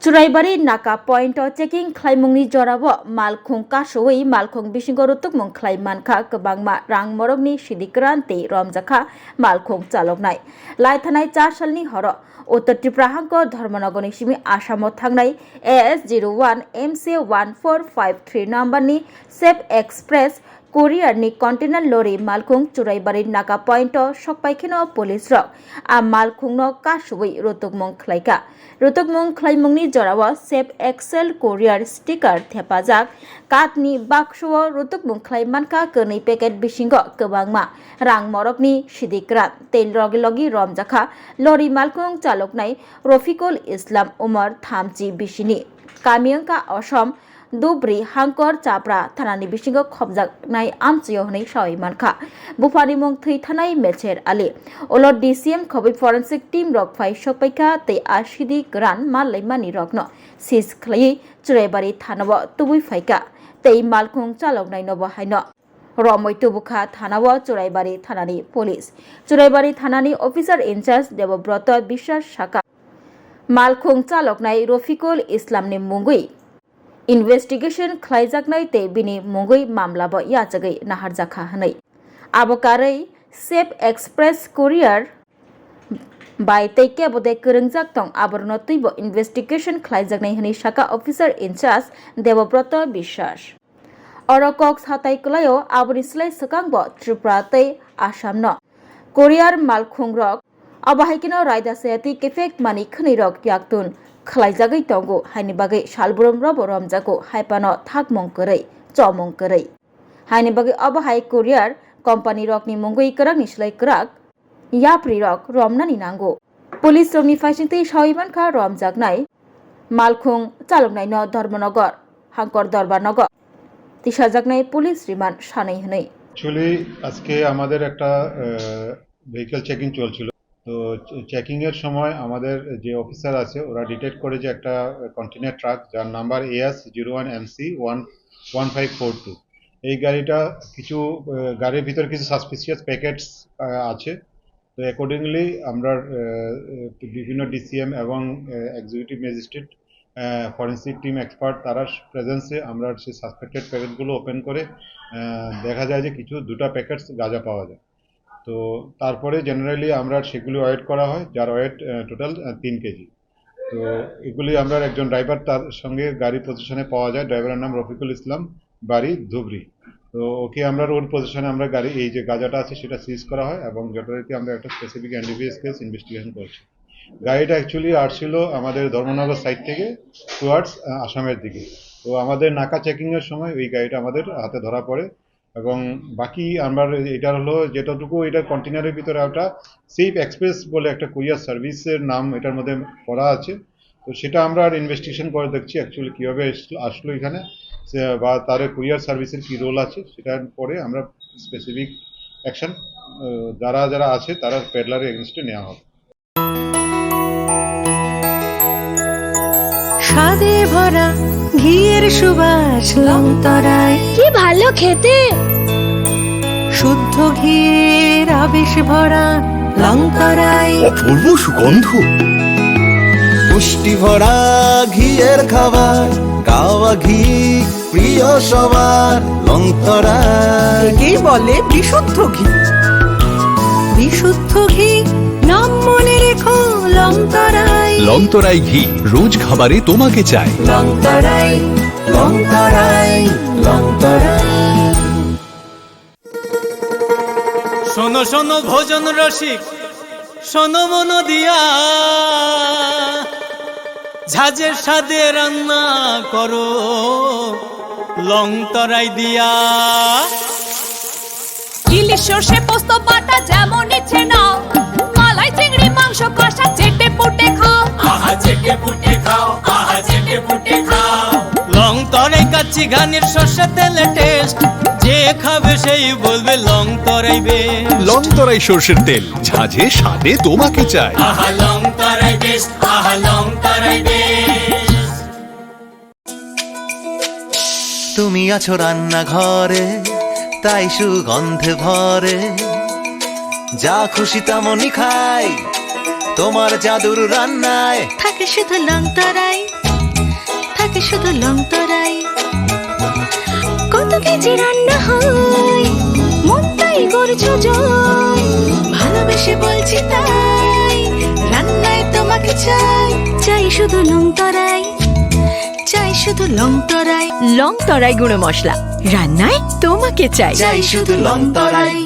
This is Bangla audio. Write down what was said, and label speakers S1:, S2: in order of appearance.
S1: चुराइबारी नाका पॉइंट चेकिंग खाइमुंगनी जराबो मालखुं कासोई मालखुं बिसिंग रुतुकमुं खाइमानखा गोबांमा रां मरगनि सिदिक्रान्ति रमजाखा मालखुं चालकनाय लाइथानाय 4 सालनि हर उत्तर त्रिपुरा हांको धर्मनगरनि सिमि आसामाव थांनाय AS01 MC1453 नम्बरनि सेफ एक्सप्रेस कोरियारनि कन्टेनार लरी मालखुं चुराइबारी नाका पॉइंट सकपाइखेनो पुलिस रक आ मालखुंनो कासुबै रुतुकमुं खलाइका रुतुकमुं खलाइमुंनि जराव सेफ एक्सेल कोरियार स्टिकार थेपाजाक काटनि बाक्सुआव रुतुकमुं खलाइमानखा गोनै पेकेट बिसिंग गोबांमा रां मरकनि सिदिक्रान तेल लगी लगी रमजाखा लरी मालखुं चालकनाय रफिकुल इस्लाम उमर 30 बिसिनि कामियंका असम दुब्री हांकर चाप्रा थानानि बिसिंग खबजानाय आमचियो हनै सावैमानखा बुफानि मुं थैथानाय मेचेर आली ओलो DCM खबै फरेन्सिक टीम रक फाइ सकपाइखा तै आसिदि ग्रान मालैमानि रकनो सिस खलायै चुराइबारी थानाव तुबुइ फाइका तै मालखुं चालकनाय नबो हायनो रमै तुबुखा थानाव चुराइबारी थानानि पुलिस चुराइबारी थानानि अफिसार इनचार्ज देवब्रत बिश्वास साका मालखुं चालकनाय रफिकुल इस्लामनि मुंगै इन्वेस्टिगेशन खालायजागनाय ते बिनि मुंगै मामलाबो याचगै नाहारजाखा हनै आबकारै सेफ एक्सप्रेस कुरियार बाय तैके बदे करंजाक दं आबरनो तैबो इन्वेस्टिगेशन खालायजागनाय हनै साका अफिसार इनचार्ज देवब्रत बिश्वास अरकक्स हाताय कलायो आबनि सिलाय सकांबो त्रिपुरा तै आसामनो कोरियार मालखुं रक अबाहायकिनो रायदा सेयाति केफेक मानि खनै रक याक्तुन खलायजागै दंगो हायनि बागै सालबुरम रब रमजागो हायपानो थाक मंकरै चमंकरै हायनि बागै अबाहाय कोरियार कंपनी रकनि मुंगै करागनि सिलाय कराग याप्रि रक रमनानि नांगो पुलिस रकनि फाइसिंतै सावैमानखा रमजागनाय मालखुं चालकनाय न धर्मनगर हांकर दरबारनगर तिसाजागनाय पुलिस रिमान्ड सानै हनै
S2: एक्चुअली আজকে আমাদের একটা ভেহিকল চেকিং চলছিল তো চেকিং এর সময় আমাদের যে অফিসার আছে ওরা ডিটেক্ট করে যে একটা কন্টেইনার ট্রাক যার নাম্বার AS01MC1542 এই গাড়িটা কিছু গাড়ির ভিতর কিছু সাসপিসিয়াস প্যাকেটস আছে তো অ্যাকর্ডিংলি আমরা বিভিন্ন DCM এবং executive magistrate forensic team expert তারা প্রেজেন্সে আমরা সেই সাসপেক্টেড প্যাকেটগুলো ওপেন করে দেখা যায় যে কিছু দুটো প্যাকেটস গাঁজা পাওয়া যায় তো তারপরে জেনারেলি আমরা সেগুলি ওয়েট করা হয় যার ওয়েট টোটাল 3 কেজি তো এগুলি আমরা একজন ড্রাইভার তার সঙ্গে গাড়ি পজিশনে পাওয়া যায় ড্রাইভারের নাম রফিকুল ইসলাম বাড়ি ধুবড়ি তো ওকে আমরা ওর পজিশনে আমরা গাড়ি এই যে গাঁজাটা আছে সেটা সিজ করা হয় এবং যথারীতি আমরা একটা স্পেসিফিক NDPS কেস ইনভেস্টিগেশন করছি গাড়িটা অ্যাকচুয়ালি আসছিল আমাদের ধর্মনগর সাইড থেকে টুয়ার্ডস আসামের দিকে তো আমাদের নাকা চেকিং এর সময় ওই গাড়িটা আমাদের হাতে ধরা পড়ে এবং বাকি আমরা এটা হলো যেটুকু এটা কন্টেইনারের ভিতরে একটা সেফ এক্সপ্রেস বলে একটা কুরিয়ার সার্ভিসের নাম এটার মধ্যে করা আছে তো সেটা আমরা আর ইনভেস্টিগেশন করে দেখছি অ্যাকচুয়ালি কীভাবে আসলো এখানে বা তার কুরিয়ার সার্ভিসের কী রোল আছে সেটার পরে আমরা স্পেসিফিক অ্যাকশন যারা যারা আছে তারা পেডলারের এগেনস্টে নেওয়া হবে
S3: স্বাদে ভরা ঘিয়ের সুবাস লংতরায়
S4: কি ভালো খেতে
S3: শুদ্ধ ঘিয়ের আবেশ ভরা লংতরায়
S5: অপূর্ব সুগন্ধ পুষ্টি ভরা ঘিয়ের খাবার গাওয়া ঘি প্রিয় সবার লংতরায়
S3: একেই বলে বিশুদ্ধ ঘি বিশুদ্ধ ঘি নাম মনে রেখো লংতরায়
S6: লংতরাই ঘি রোজ খাবারে তোমাকে চাই
S3: লংতরায় লংতরায় লংতরায়
S7: শোনো শোনো ভোজন রসিক শোনো মন দিয়া ঝাঁঝের স্বাদে রান্না করো লংতরাই দিয়া
S4: ইলিশ সর্ষে পোস্ত বাটা যেমন ইচ্ছে নাও মালাই চিংড়ি মাংস কষা চেটে পুটে খাও
S7: আহা চেটে পুটে খাও আহা চেটে পুটে খাও লংতরাই কাচ্চি ঘানির সর্ষে তেলে টেস্ট যে খাবে সেই বলবে লংতরাই বেশ
S6: লংতরাই সর্ষের তেল ঝাঁঝে স্বাদে তোমাকে চাই
S7: আহা লংতরাই বেশ আহা লংতরাই বেশ
S5: তুমি আছো রান্না ঘরে তাই সুগন্ধে ভরে যা খুশি তেমনই খাই তোমার জাদুর রান্নায়
S3: থাকে শুধু লং তরাই, থাকে শুধু লং তরাই। কত কেজি রান্না হয়, মনটাই করছো জয়, ভালোবেসে বলছি তাই, রান্নায় তোমাকে চাই, চাই শুধু লং তরাই, চাই শুধু লং তরাই। লং তরাই গুঁড়ো মশলা, রান্নায় তোমাকে চাই,
S5: চাই শুধু লং তরাই।